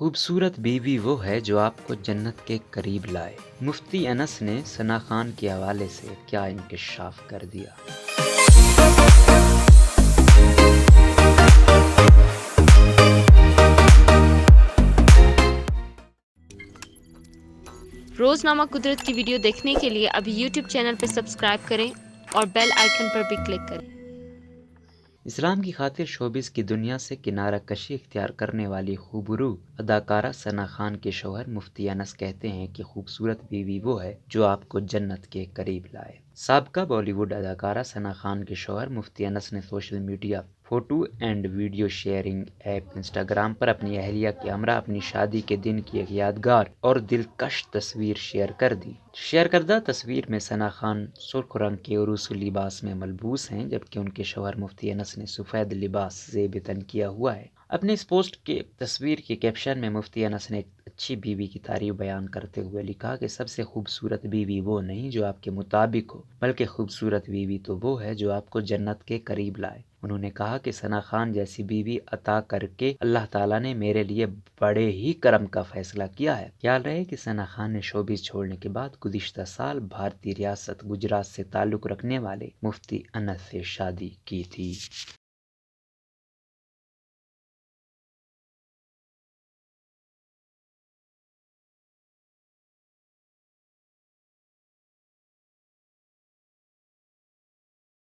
خوبصورت بیوی وہ ہے جو آپ کو جنت کے قریب لائے۔ مفتی انس نے ثنا خان کے حوالے سے کیا انکشاف کر دیا۔ روزنامہ قدرت کی ویڈیو دیکھنے کے لیے ابھی یوٹیوب چینل پہ سبسکرائب کریں اور بیل آئیکن پر بھی کلک کریں۔ اسلام کی خاطر شوبز کی دنیا سے کنارہ کشی اختیار کرنے والی خوبرو اداکارہ ثنا خان کے شوہر مفتی انس کہتے ہیں کہ خوبصورت بیوی وہ ہے جو آپ کو جنت کے قریب لائے۔ سابقہ بالی ووڈ اداکارہ ثنا خان کے شوہر مفتی انس نے social media photo and video sharing app Instagram پر اپنی اہلیہ کے ہمراہ اپنی شادی کے دن کی ایک یادگار اور دلکش تصویر شیئر کر دی۔ شیئر کردہ تصویر میں ثنا خان سرخ رنگ کے عروسی لباس میں ملبوس ہیں، جبکہ ان کے شوہر مفتی انس نے سفید لباس زیب تن کیا ہوا ہے۔ اپنے اس پوسٹ کے تصویر کے کیپشن میں مفتی انس نے ایک اچھی بیوی کی تعریف بیان کرتے ہوئے لکھا کہ سب سے خوبصورت بیوی وہ نہیں جو آپ کے مطابق ہو، بلکہ خوبصورت بیوی تو وہ ہے جو آپ کو جنت کے قریب لائے۔ انہوں نے کہا کہ ثنا خان جیسی بیوی عطا کر کے اللہ تعالیٰ نے میرے لیے بڑے ہی کرم کا فیصلہ کیا ہے۔ خیال رہے کہ ثنا خان نے شوبز چھوڑنے کے بعد گزشتہ سال بھارتی ریاست گجرات سے تعلق رکھنے والے مفتی انس سے شادی کی تھی۔